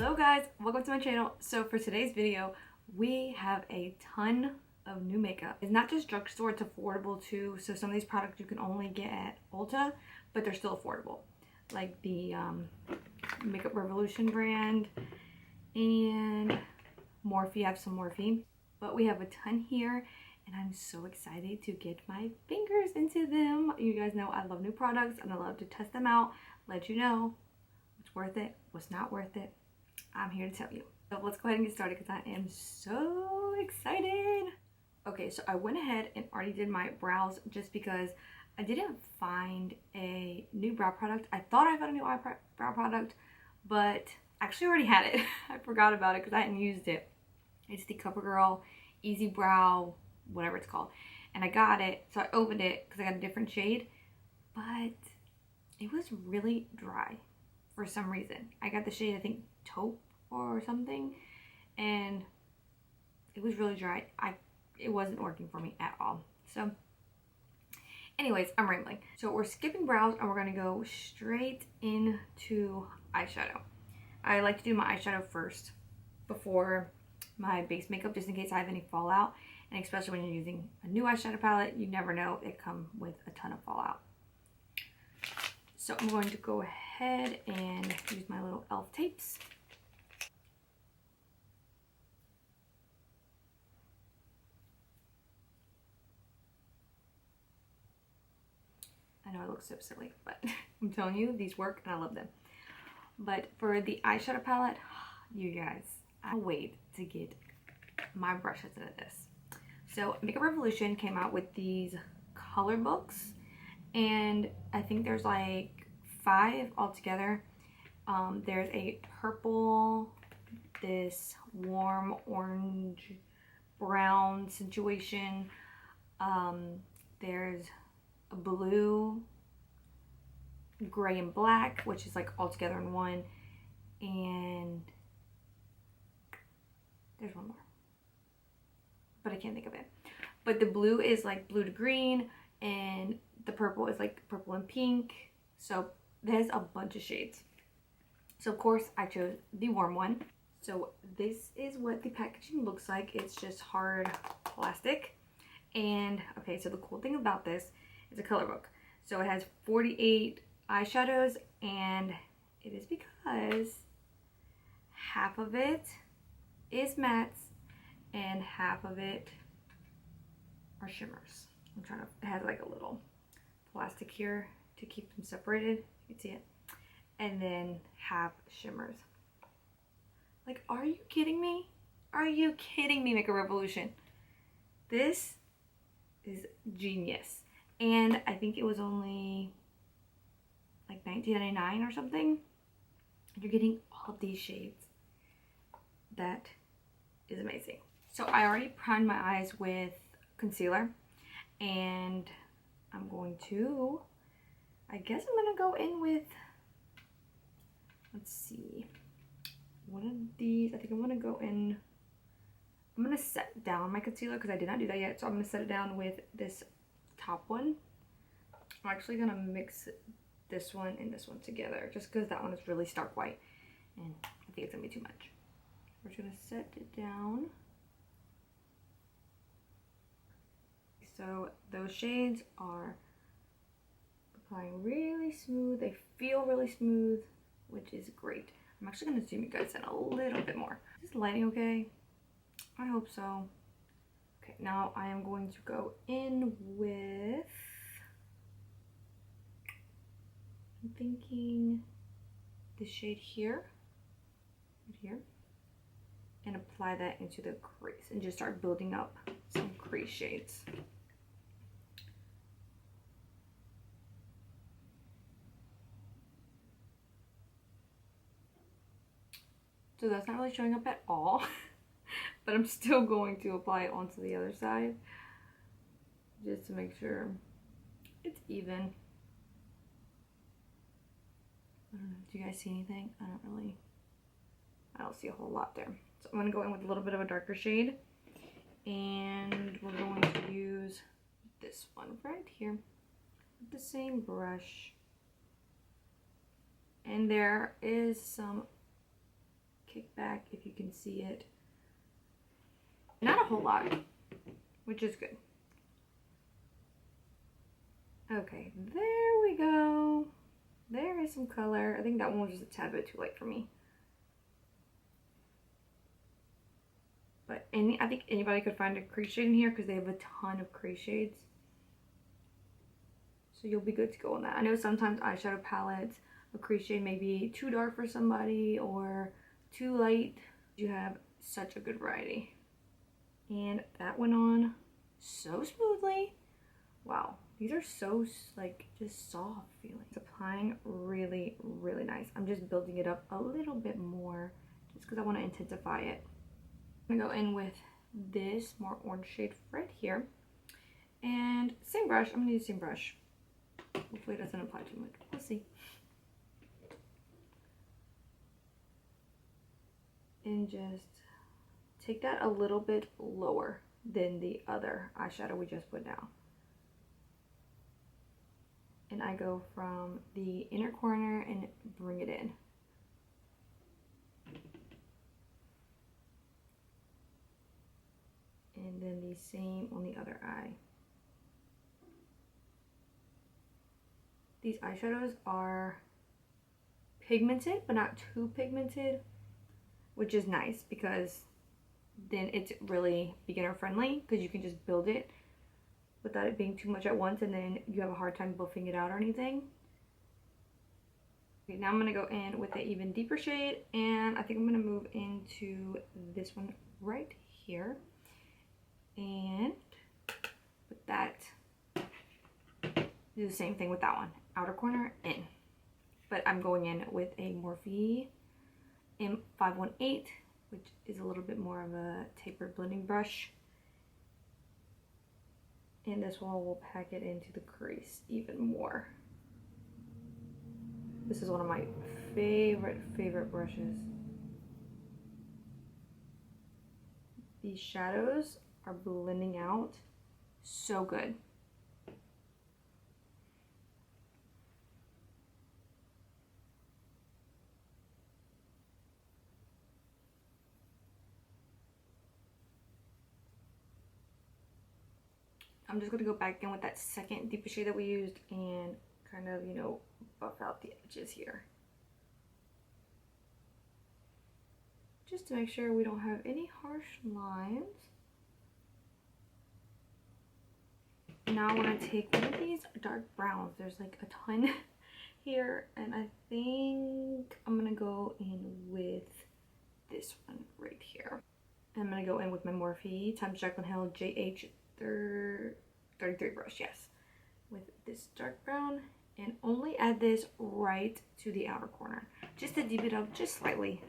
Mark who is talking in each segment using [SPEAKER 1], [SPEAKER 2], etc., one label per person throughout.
[SPEAKER 1] Hello guys, welcome to my channel. So for today's video, we have a ton of new makeup. It's not just drugstore, it's affordable too. So some of these products you can only get at Ulta, but they're still affordable. Like the Makeup Revolution brand and Morphe. I have some Morphe. But we have a ton here and I'm so excited to get my fingers into them. You guys know I love new products and I love to test them out, let you know what's worth it, what's not worth it. I'm here to tell you. So let's go ahead and get started because I am so excited. Okay, so I went ahead and already did my brows just because I didn't find a new brow product. I thought I found a new brow product, but I actually already had it. I forgot about it because I hadn't used it. It's the CoverGirl Easy Brow, whatever it's called. And I got it, so I opened it because I got a different shade, but it was really dry for some reason. I got the shade, I think, taupe or something, and it was really dry. It wasn't working for me at all. So anyways, I'm rambling. So we're skipping brows and we're gonna go straight into eyeshadow. I like to do my eyeshadow first before my base makeup, just in case I have any fallout, and especially when you're using a new eyeshadow palette, you never know, it comes with a ton of fallout. So I'm going to go ahead and use my little e.l.f. tapes. I know I look so silly, but I'm telling you, these work and I love them. But for the eyeshadow palette, you guys, I wait to get my brushes into this. So Makeup Revolution came out with these color books, and I think there's like 5 altogether. There's a purple, this warm orange brown situation. There's a blue, gray, and black, which is like all together in one, and there's one more, but I can't think of it. But the blue is like blue to green, and the purple is like purple and pink. So there's a bunch of shades. So of course I chose the warm one. So this is what the packaging looks like. It's just hard plastic. And okay, so the cool thing about this is a color book. So it has 48 eyeshadows, and it is because half of it is mattes and half of it are shimmers. It has like a little plastic here to keep them separated. You can see it. And then half shimmers. Like, are you kidding me? Are you kidding me, Makeup Revolution? This is genius. And I think it was only like $19.99 or something. You're getting all of these shades. That is amazing. So I already primed my eyes with concealer, and I'm going to, I guess I'm gonna go in with, let's see, one of these. I think I'm gonna go in, I'm gonna set down my concealer because I did not do that yet. So I'm gonna set it down with this top one. I'm actually gonna mix this one and this one together just because that one is really stark white and I think it's gonna be too much. We're just gonna set it down. So those shades are applying really smooth. They feel really smooth, which is great. I'm actually gonna zoom you guys in a little bit more. Is this lighting okay? I hope so. Okay, now I am going to go in with, I'm thinking this shade here, right here, and apply that into the crease and just start building up some crease shades. So that's not really showing up at all, but I'm still going to apply it onto the other side just to make sure it's even. I don't know, do you guys see anything? I don't see a whole lot there. So I'm going to go in with a little bit of a darker shade, and we're going to use this one right here with the same brush. And there is some kickback if you can see it. Not a whole lot, which is good. Okay, there we go. There is some color. I think that one was just a tad bit too light for me. But I think anybody could find a crease shade in here because they have a ton of crease shades. So you'll be good to go on that. I know sometimes eyeshadow palettes, a crease shade may be too dark for somebody or too light. You have such a good variety. And that went on so smoothly. Wow, these are so like just soft feeling. It's applying really, really nice. I'm just building it up a little bit more just because I want to intensify it. I'm gonna go in with this more orange shade right here. And same brush, I'm gonna use the same brush. Hopefully it doesn't apply too much. We'll see. And just take that a little bit lower than the other eyeshadow we just put down. And I go from the inner corner and bring it in. And then the same on the other eye. These eyeshadows are pigmented, but not too pigmented, which is nice because then it's really beginner friendly because you can just build it without it being too much at once and then you have a hard time buffing it out or anything. Okay, now I'm going to go in with an even deeper shade, and I think I'm going to move into this one right here and put that, do the same thing with that one, outer corner in. But I'm going in with a Morphe M518, which is a little bit more of a tapered blending brush. And this one will pack it into the crease even more. This is one of my favorite brushes. These shadows are blending out so good. I'm just going to go back in with that second deeper shade that we used and kind of, you know, buff out the edges here. Just to make sure we don't have any harsh lines. Now I want to take one of these dark browns. There's like a ton here, and I think I'm going to go in with this one right here. I'm going to go in with my Morphe times Jaclyn Hill JH 33 brush, yes, with this dark brown, and only add this right to the outer corner just to deep it up just slightly.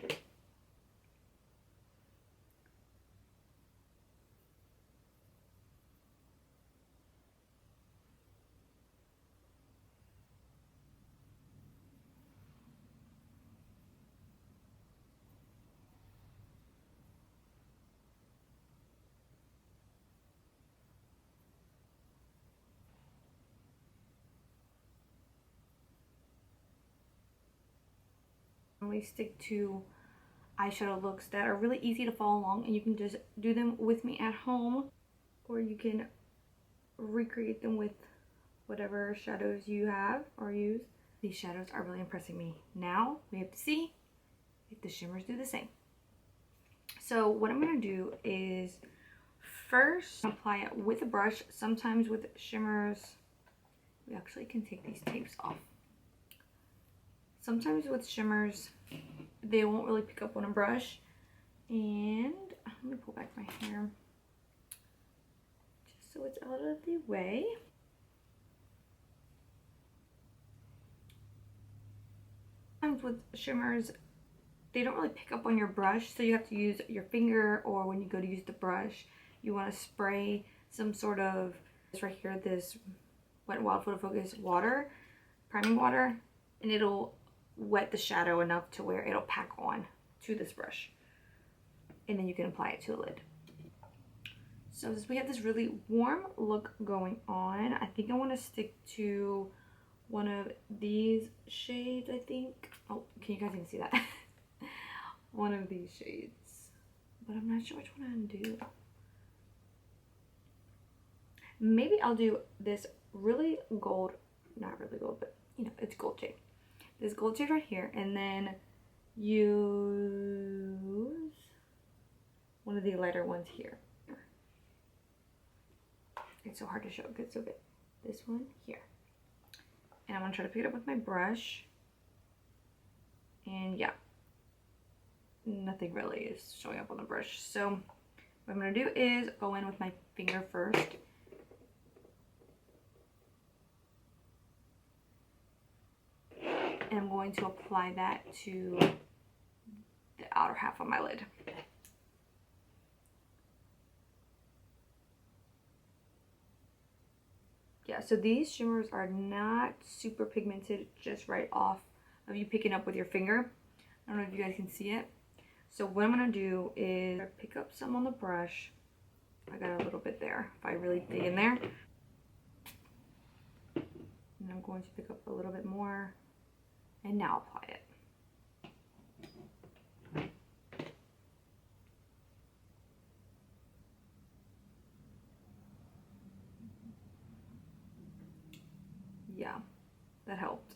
[SPEAKER 1] We stick to eyeshadow looks that are really easy to follow along, and you can just do them with me at home, or you can recreate them with whatever shadows you have or use. These shadows are really impressing me. Now we have to see if the shimmers do the same. So what I'm going to do is first apply it with a brush. Sometimes with shimmers, we actually can take these tapes off. Sometimes with shimmers, they won't really pick up on a brush. And let me pull back my hair just so it's out of the way. Sometimes with shimmers, they don't really pick up on your brush, so you have to use your finger, or when you go to use the brush, you want to spray some sort of, this right here, this Wet n Wild Photo Focus water, priming water, and it'll wet the shadow enough to where it'll pack on to this brush, and then you can apply it to the lid. So we have this really warm look going on. I think I want to stick to one of these shades, I think. Oh, can you guys even see that? one of these shades, but I'm not sure which one I'm gonna do. Maybe I'll do this really gold, not really gold, but you know, it's gold shade. This gold shade right here, and then use one of the lighter ones here. It's so hard to show. Good, so good. This one here. And I'm gonna try to pick it up with my brush. And yeah, nothing really is showing up on the brush. So what I'm gonna do is go in with my finger first. And I'm going to apply that to the outer half of my lid. Yeah, so these shimmers are not super pigmented, just right off of you picking up with your finger. I don't know if you guys can see it. So what I'm gonna do is pick up some on the brush. I got a little bit there, if I really dig in there. And I'm going to pick up a little bit more and now apply it. Yeah, that helped.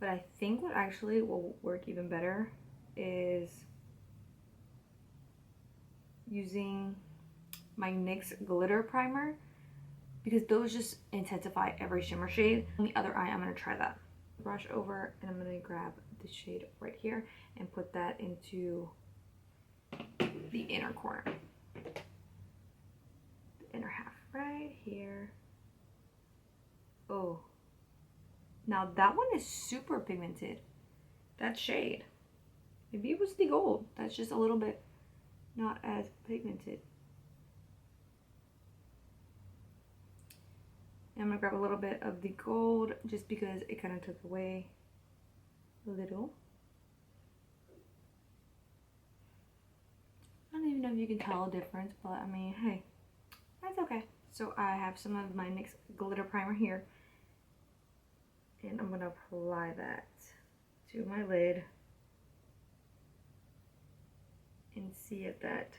[SPEAKER 1] But I think what actually will work even better is using my NYX glitter primer, because those just intensify every shimmer shade. On the other eye, I'm gonna try that. Brush over, and I'm gonna grab the shade right here and put that into the inner corner. The inner half right here. Oh, now that one is super pigmented. That shade. Maybe it was the gold. That's just a little bit not as pigmented. And I'm gonna grab a little bit of the gold just because it kind of took away a little. I don't even know if you can tell a difference, but I mean, hey, that's okay. So I have some of my NYX glitter primer here, and I'm gonna apply that to my lid and see if that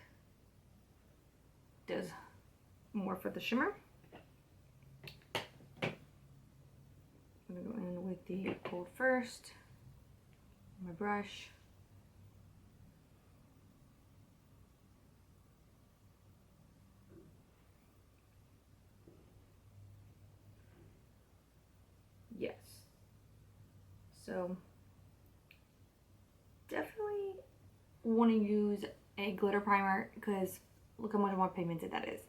[SPEAKER 1] does more for the shimmer. I'm gonna go in with the gold first, my brush. Yes. So definitely want to use a glitter primer because look how much more pigmented that is.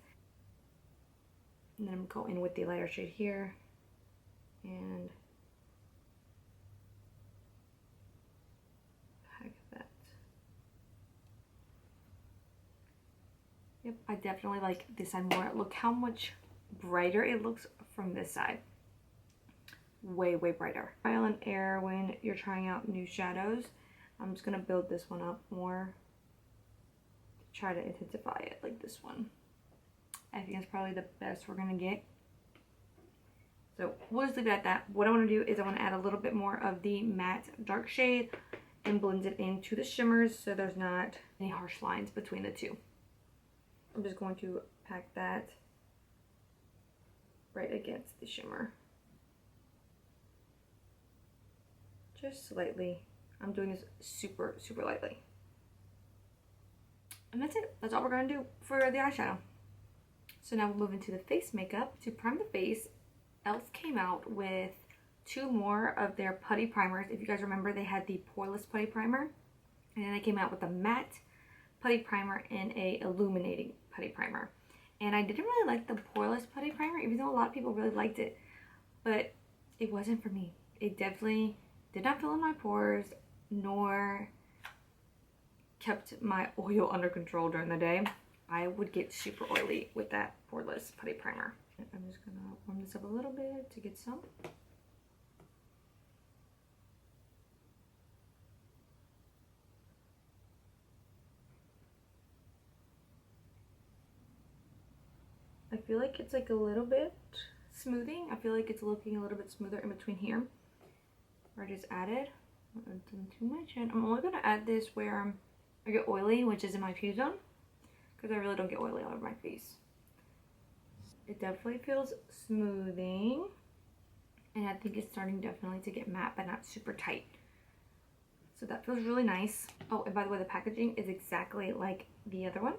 [SPEAKER 1] And then I'm going to go in with the lighter shade here and pack that. Yep, I definitely like this side more. Look how much brighter it looks from this side. Way, way brighter. Trial and error when you're trying out new shadows. I'm just going to build this one up more to try to intensify it like this one. I think that's probably the best we're going to get. So we'll just leave it at that. What I want to do is I want to add a little bit more of the matte dark shade and blend it into the shimmers so there's not any harsh lines between the two. I'm just going to pack that right against the shimmer. Just slightly. I'm doing this super, super lightly. And that's it. That's all we're going to do for the eyeshadow. So now we'll move into the face makeup. To prime the face, e.l.f. came out with 2 more of their putty primers. If you guys remember, they had the poreless putty primer. And then they came out with a matte putty primer and a illuminating putty primer. And I didn't really like the poreless putty primer, even though a lot of people really liked it. But it wasn't for me. It definitely did not fill in my pores, nor kept my oil under control during the day. I would get super oily with that poreless putty primer. I'm just gonna warm this up a little bit to get some. I feel like it's like a little bit smoothing. I feel like it's looking a little bit smoother in between here where I just added. I'm not add too much, and I'm only gonna add this where I get oily, which is in my T-zone, because I really don't get oily all over my face. It definitely feels smoothing, and I think it's starting definitely to get matte, but not super tight. So that feels really nice. Oh, and by the way, the packaging is exactly like the other one.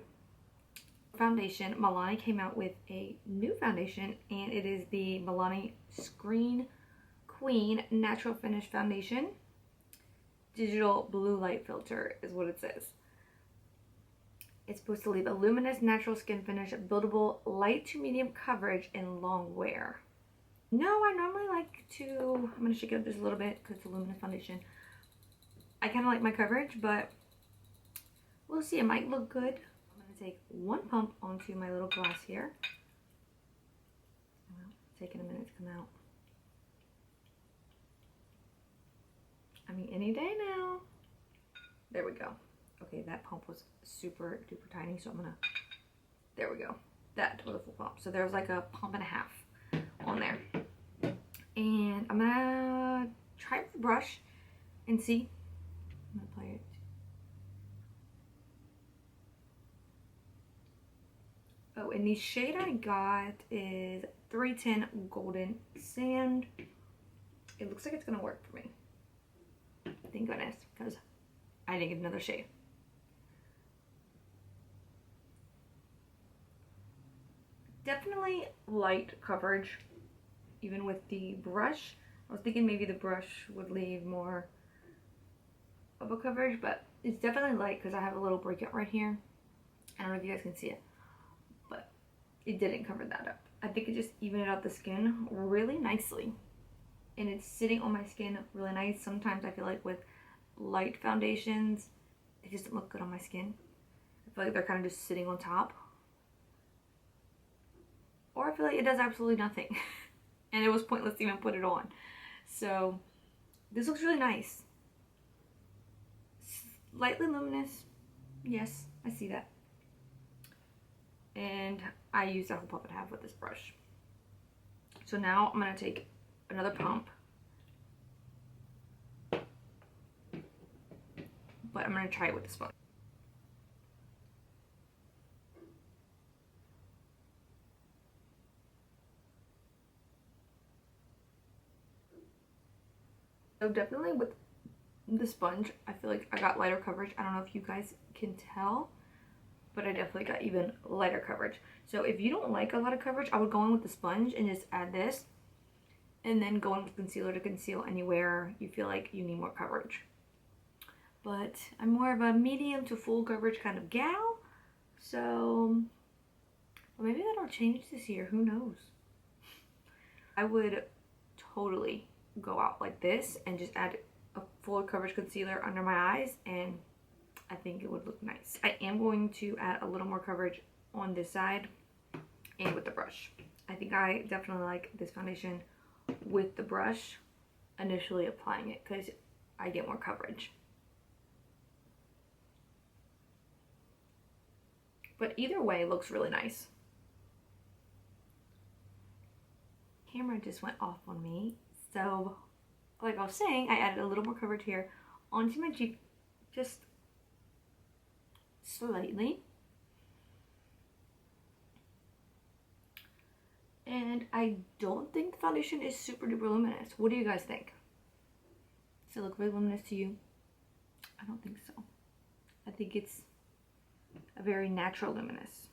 [SPEAKER 1] Foundation, Milani came out with a new foundation, and it is the Milani Screen Queen Natural Finish Foundation. Digital blue light filter is what it says. It's supposed to leave a luminous natural skin finish, buildable light to medium coverage, and long wear. No, I normally like to, I'm going to shake it up just a little bit because it's a luminous foundation. I kind of like my coverage, but we'll see. It might look good. I'm going to take one pump onto my little glass here. Well, it's taking a minute to come out. I mean, any day now. There we go. Okay, that pump was super duper tiny, so I'm gonna, there we go. That was a full pump. So there was like a pump and a half on there. And I'm gonna try it with the brush and see. I'm gonna apply it. Oh, and the shade I got is 310 Golden Sand. It looks like it's gonna work for me. Thank goodness, because I didn't get another shade. Definitely light coverage, even with the brush. I was thinking maybe the brush would leave more of a coverage, but it's definitely light because I have a little breakout right here. I don't know if you guys can see it, but it didn't cover that up. I think it just evened out the skin really nicely. And it's sitting on my skin really nice. Sometimes I feel like with light foundations, they just don't look good on my skin. I feel like they're kind of just sitting on top. Or I feel like it does absolutely nothing. And it was pointless to even put it on. So this looks really nice. Lightly luminous. Yes, I see that. And I used a whole pump and a half with this brush. So now I'm going to take another pump. But I'm going to try it with the sponge. So definitely with the sponge, I feel like I got lighter coverage. I don't know if you guys can tell, but I definitely got even lighter coverage. So if you don't like a lot of coverage, I would go in with the sponge and just add this. And then go in with concealer to conceal anywhere you feel like you need more coverage. But I'm more of a medium to full coverage kind of gal. So well, maybe that'll change this year. Who knows? I would totally go out like this and just add a full coverage concealer under my eyes, and I think it would look nice. I am going to add a little more coverage on this side and with the brush. I think I definitely like this foundation with the brush initially applying it because I get more coverage. But either way, it looks really nice. Camera just went off on me. So, like I was saying, I added a little more coverage here onto my cheek, just slightly. And I don't think the foundation is super duper luminous. What do you guys think? Does it look really luminous to you? I don't think so. I think it's a very natural luminous.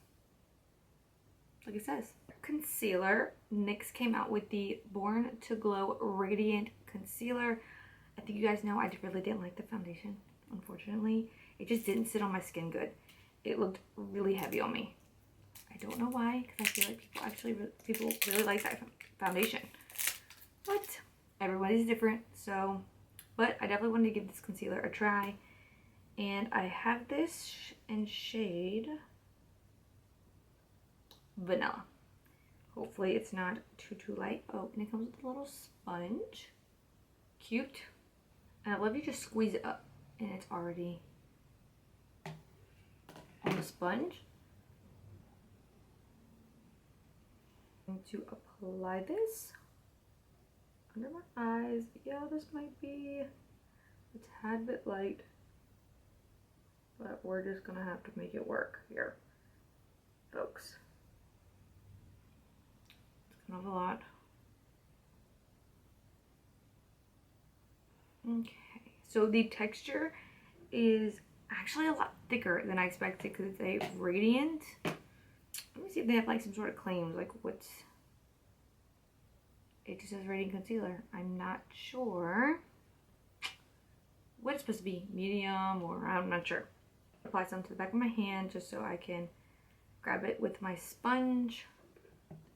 [SPEAKER 1] Like it says. Concealer. NYX came out with the Born to Glow Radiant Concealer. I think you guys know I really didn't like the foundation, unfortunately. It just didn't sit on my skin good. It looked really heavy on me. I don't know why, because I feel like people really like that foundation. But everybody's different, so. But I definitely wanted to give this concealer a try. And I have this in shade Vanilla. Hopefully it's not too light. Oh, and it comes with a little sponge. Cute. And I love you just squeeze it up and it's already on the sponge. I'm going to apply this under my eyes. Yeah, this might be a tad bit light, but we're just gonna have to make it work here, folks. It's kind of a lot. Okay, so the texture is actually a lot thicker than I expected because it's a radiant. Let me see if they have like some sort of claims, like what's, it just says radiant concealer. I'm not sure what it's supposed to be, medium, or I'm not sure. Apply some to the back of my hand just so I can grab it with my sponge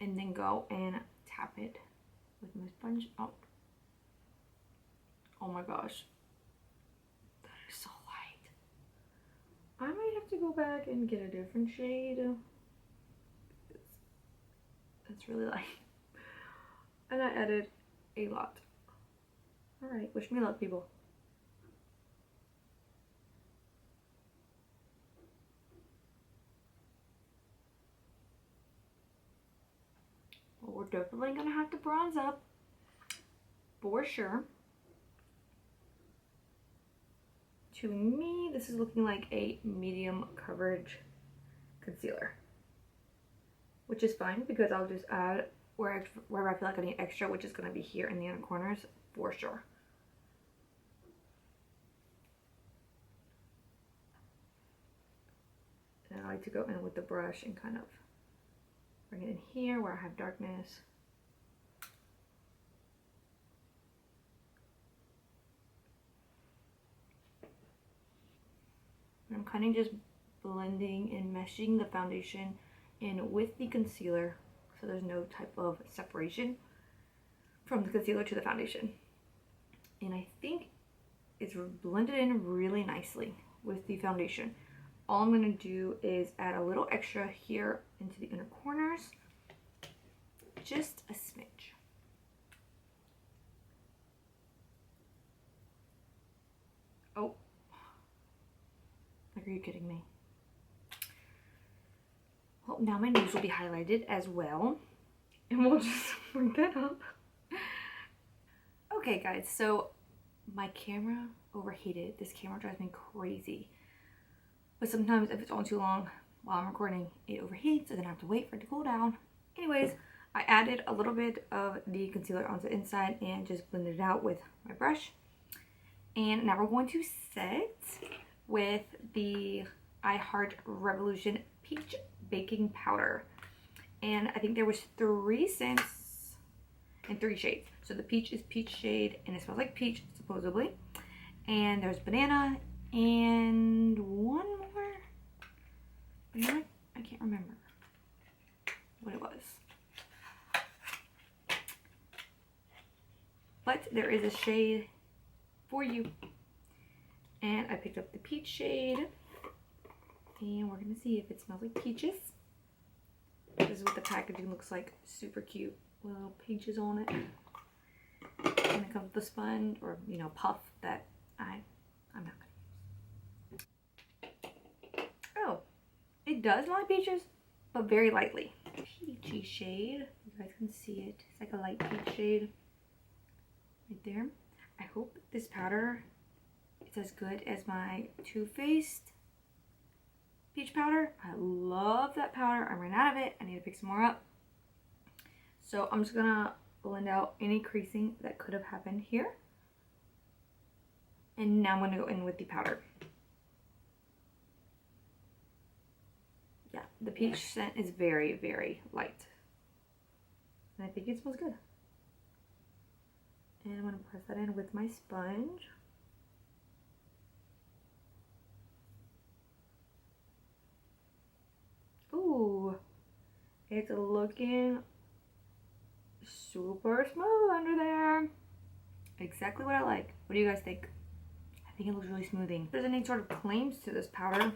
[SPEAKER 1] and then go and tap it with my sponge. Oh my gosh, that is so light. I might have to go back and get a different shade. That's really light. And I added a lot. Alright, wish me luck, people. Well, we're definitely gonna have to bronze up for sure. To me, this is looking like a medium coverage concealer, which is fine because I'll just add wherever I feel like I need extra, which is going to be here in the inner corners for sure. And I like to go in with the brush and kind of bring it in here where I have darkness. And I'm kind of just blending and meshing the foundation in with the concealer so there's no type of separation from the concealer to the foundation. And I think it's blended in really nicely with the foundation. All I'm going to do is add a little extra here into the inner corners, just a smidge. Oh, like, are you kidding me? Well, now my nose will be highlighted as well, and we'll just bring that up. Okay guys, so my camera overheated. This camera drives me crazy. But sometimes if it's on too long while I'm recording, it overheats, and then I have to wait for it to cool down. Anyways, I added a little bit of the concealer onto the inside and just blended it out with my brush. And now we're going to set with the I Heart Revolution Peach Baking Powder. And I think there was 3 scents and 3 shades. So the peach is peach shade and it smells like peach, supposedly. And there's banana and one more. I can't remember what it was. But there is a shade for you. And I picked up the peach shade. And we're going to see if it smells like peaches. This is what the packaging looks like. Super cute. Little peaches on it. And it comes with the sponge or, you know, puff that I'm not going to use. Oh, it does smell like peaches, but very lightly. Peachy shade. You guys can see it. It's like a light peach shade right there. I hope this powder is as good as my Too Faced peach powder. I love that powder. I ran out of it. I need to pick some more up. So I'm just gonna blend out any creasing that could have happened here. And now I'm gonna go in with the powder. Yeah, the peach scent is very, very light. And I think it smells good. And I'm gonna press that in with my sponge. Ooh, it's looking super smooth under there. Exactly what I like. What do you guys think? I think it looks really smoothing. If there's any sort of claims to this powder.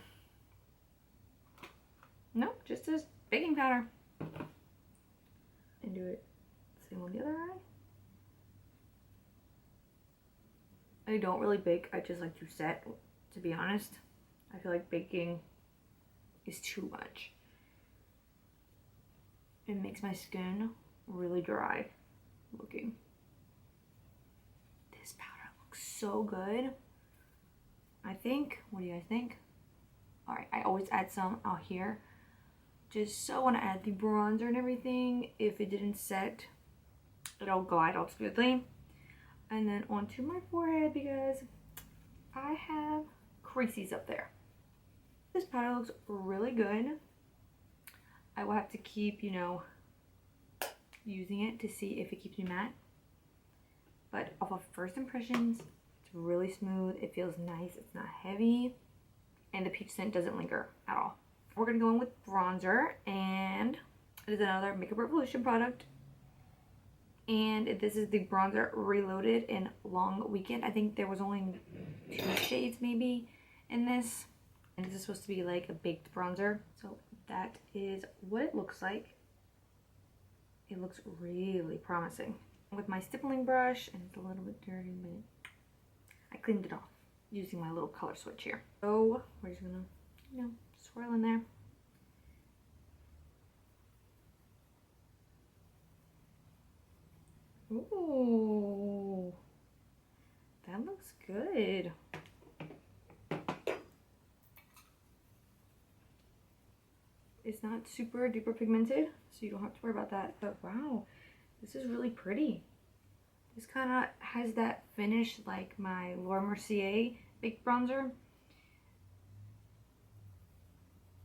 [SPEAKER 1] Nope, just as baking powder. And do it same on the other eye. I don't really bake, I just like to set, to be honest. I feel like baking is too much. It makes my skin really dry looking. This powder looks so good. I think. What do you guys think? Alright, I always add some out here. Just so when I add the bronzer and everything, if it didn't set, it'll glide all smoothly. And then onto my forehead because I have creases up there. This powder looks really good. I will have to keep, you know, using it to see if it keeps me matte. But off of first impressions, it's really smooth. It feels nice. It's not heavy. And the peach scent doesn't linger at all. We're going to go in with bronzer. And it is another Makeup Revolution product. And this is the bronzer Reloaded in Long Weekend. I think there was only 2 shades maybe in this. And this is supposed to be like a baked bronzer. So that is what it looks like. It looks really promising. With my stippling brush, and it's a little bit dirty, but I cleaned it off using my little color switch here. So we're just gonna, you know, swirl in there. Ooh, that looks good. It's not super duper pigmented, so you don't have to worry about that. But wow, this is really pretty. This kind of has that finish like my Laura Mercier baked bronzer.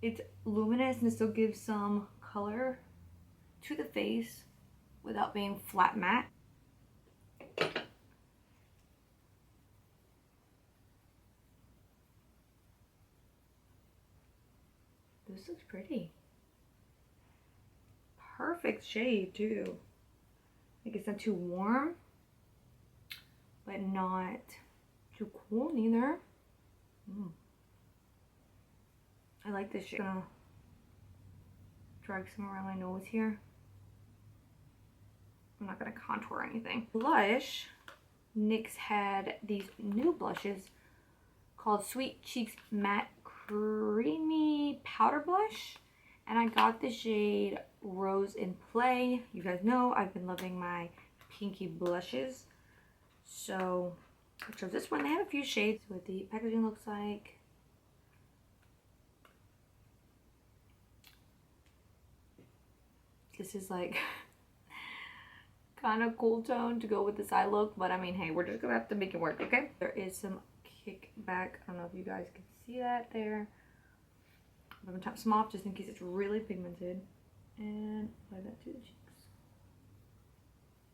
[SPEAKER 1] It's luminous and it still gives some color to the face without being flat matte. This looks pretty. Perfect shade too. Like it's not too warm, but not too cool neither. I like this shade. I'm gonna drag some around my nose here. I'm not gonna contour or anything. Blush, NYX had these new blushes called Sweet Cheeks Matte Creamy Powder Blush. And I got the shade Rose in Play. You guys know I've been loving my pinky blushes. So I chose this one. They have a few shades. What the packaging looks like. This is like kind of cool tone to go with this eye look. But I mean, hey, we're just going to have to make it work, okay? There is some kickback. I don't know if you guys can see that there. I'm going to tap some off just in case it's really pigmented. And apply that to the cheeks.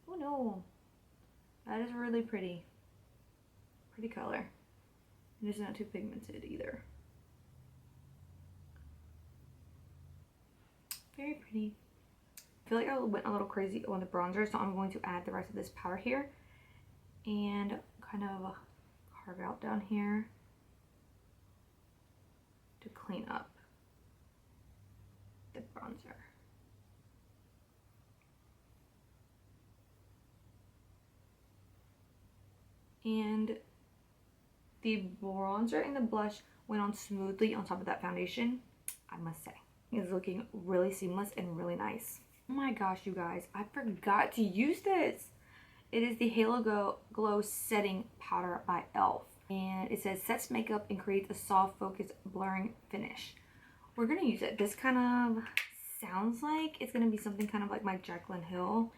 [SPEAKER 1] Oh no. That is really pretty. Pretty color. And it's not too pigmented either. Very pretty. I feel like I went a little crazy on the bronzer, so I'm going to add the rest of this powder here. And kind of carve out down here to clean up the bronzer. And the bronzer and the blush went on smoothly on top of that foundation, I must say. It's looking really seamless and really nice. Oh my gosh, you guys, I forgot to use this. It is the Halo Glow Setting Powder by e.l.f. And it says sets makeup and creates a soft, focused, blurring finish. We're gonna use it. This kind of sounds like it's gonna be something kind of like my Jaclyn Hill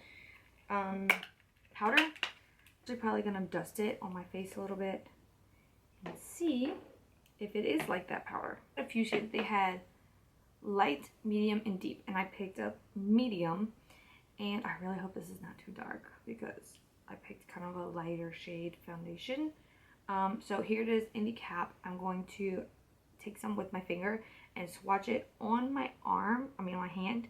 [SPEAKER 1] powder. So I'm probably gonna dust it on my face a little bit and see if it is like that powder. A few shades they had light, medium, and deep, and I picked up medium, and I really hope this is not too dark because I picked kind of a lighter shade foundation. So here it is in the cap. I'm going to take some with my finger and swatch it on my arm, on my hand,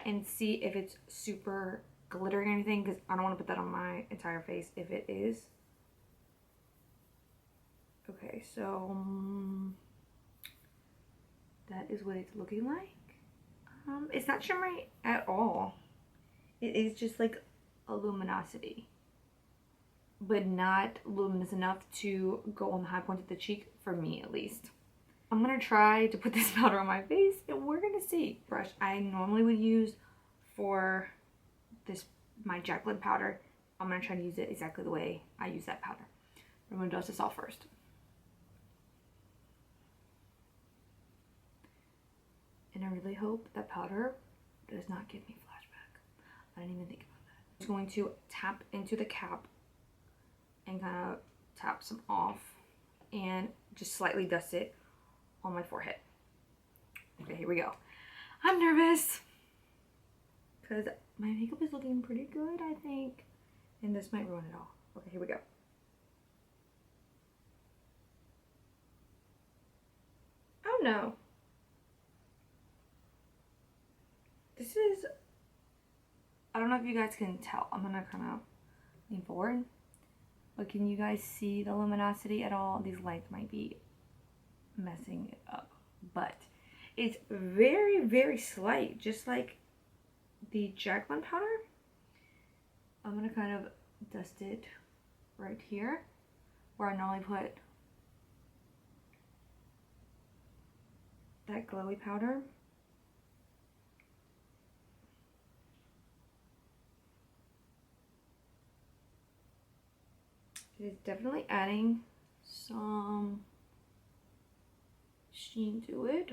[SPEAKER 1] and see if it's super glittery or anything, because I don't want to put that on my entire face if it is. Okay, so that is what it's looking like. It's not shimmery at all. It is just like a luminosity, but not luminous enough to go on the high point of the cheek, for me at least. I'm gonna try to put this powder on my face and we're gonna see. Brush I normally would use for this, my Jaclyn powder, I'm gonna try to use it exactly the way I use that powder. I'm gonna dust this off first. And I really hope that powder does not give me flashback. I didn't even think about that. I'm just going to tap into the cap and kind of tap some off and just slightly dust it on my forehead. Okay, here we go. I'm nervous because my makeup is looking pretty good, I think. And this might ruin it all. Okay, here we go. Oh no. This is, I don't know if you guys can tell. I'm gonna kind of lean forward. But can you guys see the luminosity at all? These lights might be messing it up. But it's very, very slight. Just like the Jaclyn powder. I'm gonna kind of dust it right here where I normally put that glowy powder. It is definitely adding some sheen to it.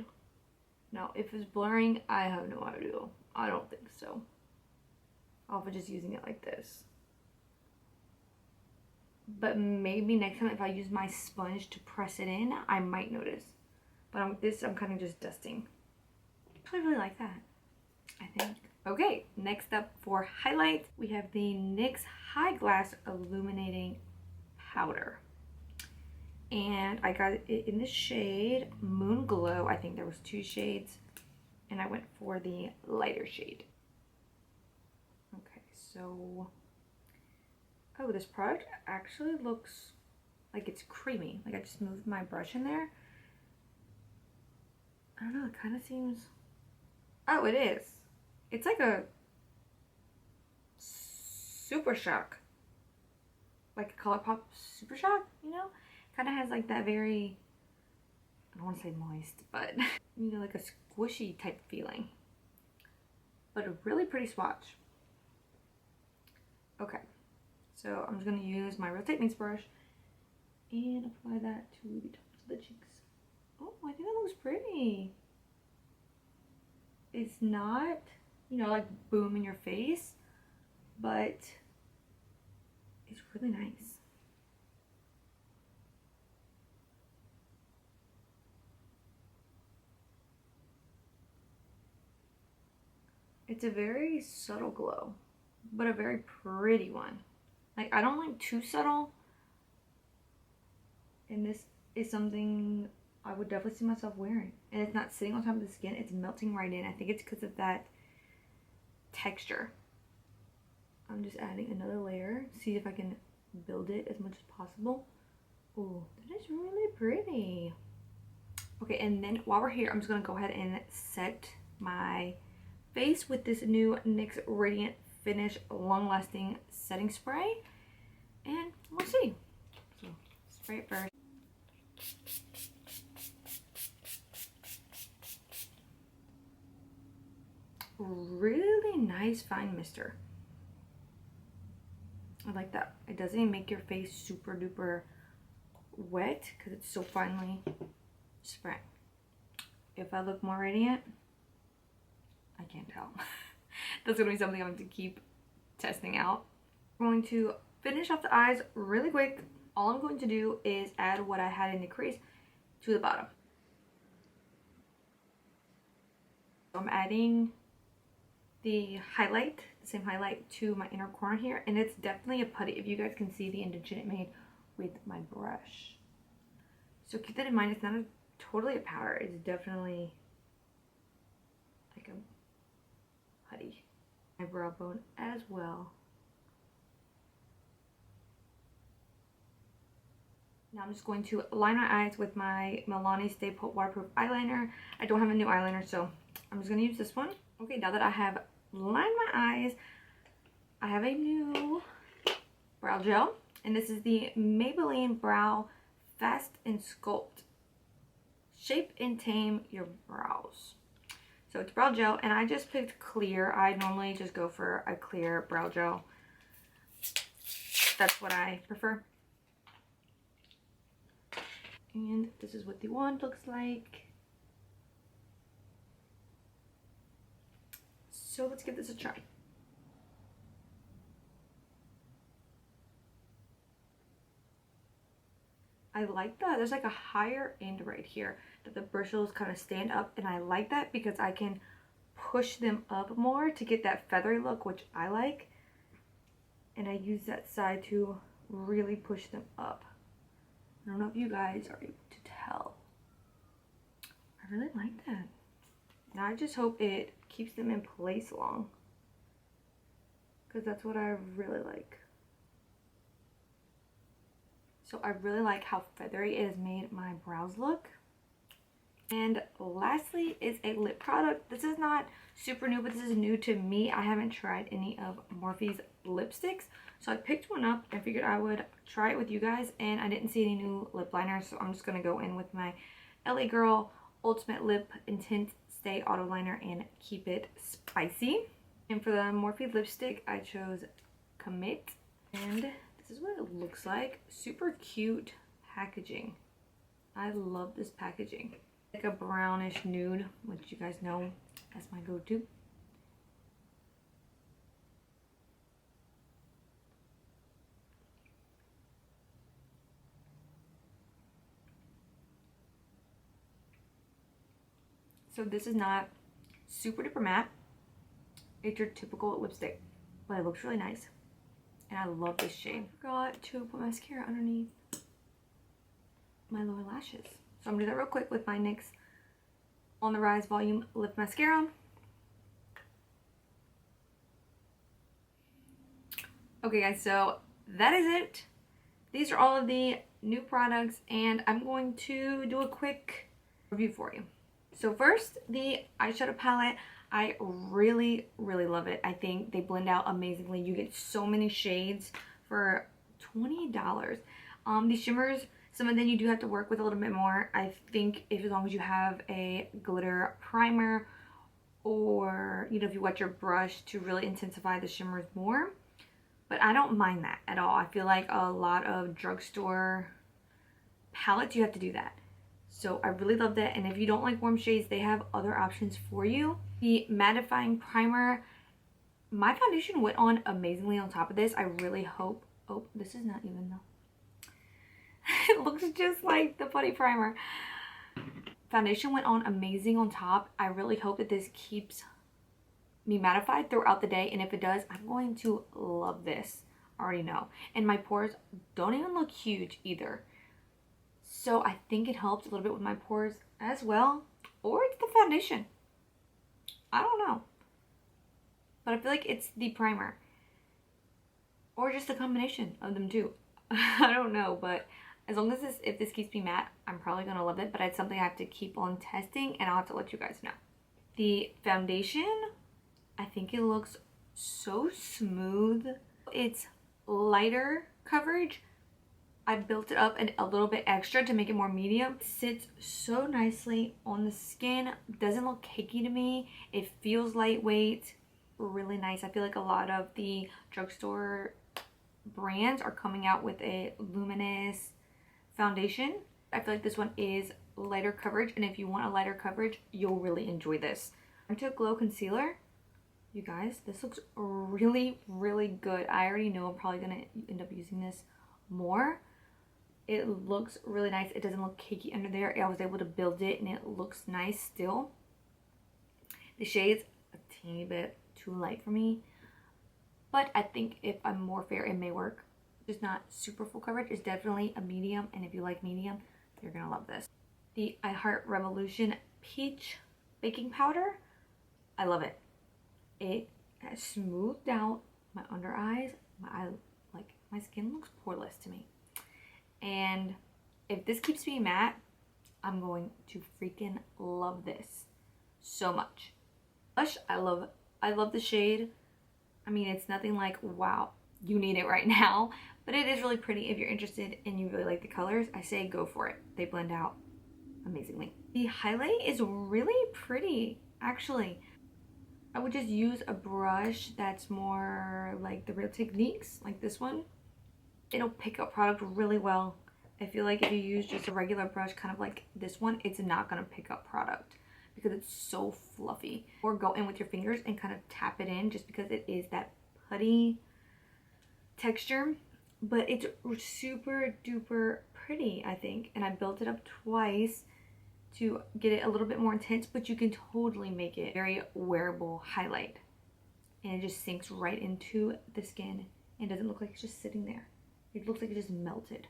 [SPEAKER 1] Now, if it's blurring, I have no idea. I don't think so. I'll be just using it like this. But maybe next time if I use my sponge to press it in, I might notice. But with this, I'm kind of just dusting. I really like that, I think. Okay, next up for highlights, we have the NYX High Glass Illuminating Powder. And I got it in the shade Moon Glow. I think there was 2 shades. And I went for the lighter shade. Okay, so... oh, this product actually looks like it's creamy. Like I just moved my brush in there. I don't know, it kind of seems... oh, it is. It's like a Super Shock. Like a ColourPop Super Shock, you know? Kind of has like that very, I don't want to say moist, but you know, like a squishy type feeling. But a really pretty swatch. Okay, so I'm just going to use my Rotate Mix brush and apply that to the tops of the cheeks. Oh, I think that looks pretty. It's not, you know, like boom in your face, but it's really nice. It's a very subtle glow, but a very pretty one. Like, I don't like too subtle. And this is something I would definitely see myself wearing. And it's not sitting on top of the skin, it's melting right in. I think it's because of that texture. I'm just adding another layer. See if I can build it as much as possible. Oh, that is really pretty. Okay, and then while we're here, I'm just gonna go ahead and set my face with this new NYX Radiant Finish Long Lasting Setting Spray. And we'll see. So, spray it first. Really nice fine mister. I like that. It doesn't even make your face super duper wet because it's so finely sprayed. If I look more radiant, I can't tell. That's gonna be something I'm going to keep testing out. I'm going to finish off the eyes really quick. All I'm going to do is add what I had in the crease to the bottom. So I'm adding the highlight, the same highlight, to my inner corner here, and it's definitely a putty. If you guys can see the indentation it made with my brush. So keep that in mind. It's not totally a powder. It's definitely like a putty. My brow bone as well. Now I'm just going to line my eyes with my Milani Stay Put Waterproof Eyeliner. I don't have a new eyeliner, so I'm just going to use this one. Okay, now that I have lined my eyes, I have a new brow gel. And this is the Maybelline Brow Fast and Sculpt. Shape and Tame Your Brows. So it's brow gel, and I just picked clear. I normally just go for a clear brow gel. That's what I prefer. And this is what the wand looks like. So let's give this a try. I like that there's like a higher end right here that the bristles kind of stand up, and I like that because I can push them up more to get that feathery look, which I like. And I use that side to really push them up. I don't know if you guys are able to tell. I really like that. Now I just hope it keeps them in place long, because that's what I really like. So I really like how feathery it has made my brows look. And lastly is a lip product. This is not super new, but this is new to me. I haven't tried any of Morphe's lipsticks. So I picked one up and figured I would try it with you guys. And I didn't see any new lip liners, so I'm just going to go in with my LA Girl Ultimate Lip Intense Stay Auto Liner and Keep It Spicy. And for the Morphe lipstick, I chose Commit. And this is what it looks like. Super cute packaging. I love this packaging. Like a brownish nude, which you guys know that's my go-to. So this is not super duper matte. It's your typical lipstick, but it looks really nice. And I love this shade. I forgot to put mascara underneath my lower lashes. So I'm gonna do that real quick with my NYX On the Rise Volume Lip Mascara. Okay guys, so that is it. These are all of the new products, and I'm going to do a quick review for you. So first, the eyeshadow palette. I really love it. I think they blend out amazingly. You get so many shades for $20. These shimmers, some of them you do have to work with a little bit more. I think if as long as you have a glitter primer, or if you wet your brush to really intensify the shimmers more. But I don't mind that at all. I feel like a lot of drugstore palettes, you have to do that. So I really love that. And if you don't like warm shades, they have other options for you. The mattifying primer, my foundation went on amazingly on top of this. I really hope, oh, this is not even though. It looks just like the putty primer. Foundation went on amazing on top. I really hope that this keeps me mattified throughout the day, and if it does, I'm going to love this. I already know. And my pores don't even look huge either. So I think it helps a little bit with my pores as well. Or it's the foundation. I don't know. But I feel like it's the primer. Or just a combination of them too. I don't know, but as long as if this keeps me matte, I'm probably going to love it. But it's something I have to keep on testing, and I'll have to let you guys know. The foundation, I think it looks so smooth. It's lighter coverage. I built it up a little bit extra to make it more medium. It sits so nicely on the skin. Doesn't look cakey to me. It feels lightweight. Really nice. I feel like a lot of the drugstore brands are coming out with a luminous foundation. I feel like this one is lighter coverage, and if you want a lighter coverage, you'll really enjoy this. I took Glow Concealer. You guys, this looks really good. I already know I'm probably gonna end up using this more. It looks really nice. It doesn't look cakey under there. I was able to build it, and it looks nice still. The shade's a teeny bit too light for me, but I think if I'm more fair, it may work. Just not super full coverage. It's definitely a medium, and if you like medium, you're gonna love this. The I Heart Revolution Peach Baking Powder. I love it. It has smoothed out my under eyes. My skin looks poreless to me. And if this keeps me matte, I'm going to freaking love this so much. Blush, I love the shade. I mean, it's nothing like, wow, you need it right now. But it is really pretty. If you're interested and you really like the colors, I say go for it. They blend out amazingly. The highlight is really pretty, actually. I would just use a brush that's more like the Real Techniques, like this one. It'll pick up product really well. I feel like if you use just a regular brush, kind of like this one, it's not gonna pick up product because it's so fluffy. Or go in with your fingers and kind of tap it in just because it is that putty texture. But it's super duper pretty, I think. And I built it up twice to get it a little bit more intense, but you can totally make it very wearable highlight. And it just sinks right into the skin and doesn't look like it's just sitting there. It looks like it just melted.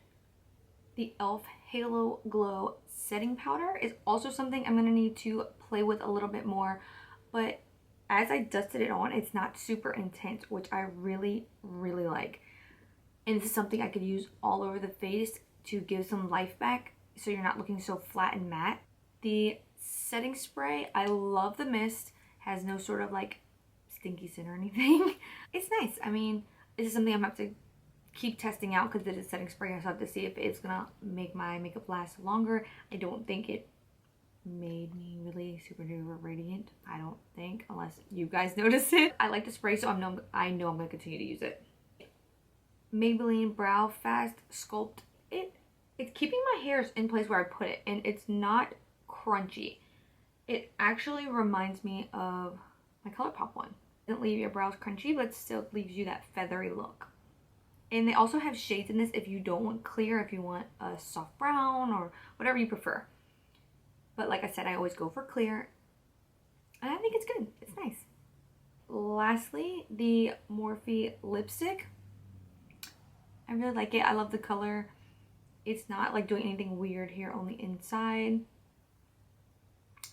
[SPEAKER 1] The e.l.f. Halo Glow setting powder is also something I'm gonna need to play with a little bit more, but as I dusted it on, it's not super intense, which I really like. And this is something I could use all over the face to give some life back so you're not looking so flat and matte. The setting spray, I love the mist. Has no sort of like stinky scent or anything. It's nice. I mean, this is something I'm gonna have to keep testing out because it is setting spray. I still have to see if it's gonna make my makeup last longer. I don't think it made me really super duper radiant. I don't think, unless you guys notice it. I like the spray, so I know I'm gonna continue to use it. Maybelline Brow Fast Sculpt. It's keeping my hairs in place where I put it, and it's not crunchy. It actually reminds me of my ColourPop one. It doesn't leave your brows crunchy, but still leaves you that feathery look. And they also have shades in this if you don't want clear, if you want a soft brown or whatever you prefer. But like I said, I always go for clear. And I think it's good. It's nice. Lastly, the Morphe lipstick. I really like it. I love the color. It's not like doing anything weird here on the inside.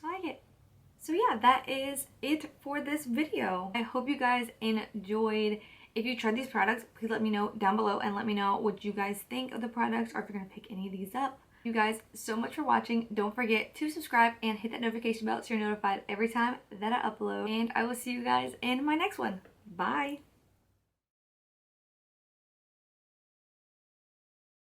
[SPEAKER 1] I like it. So yeah, that is it for this video. I hope you guys enjoyed. If you tried these products, please let me know down below and let me know what you guys think of the products or if you're gonna pick any of these up. You guys so much for watching. Don't forget to subscribe and hit that notification bell so you're notified every time that I upload. And I will see you guys in my next one. Bye.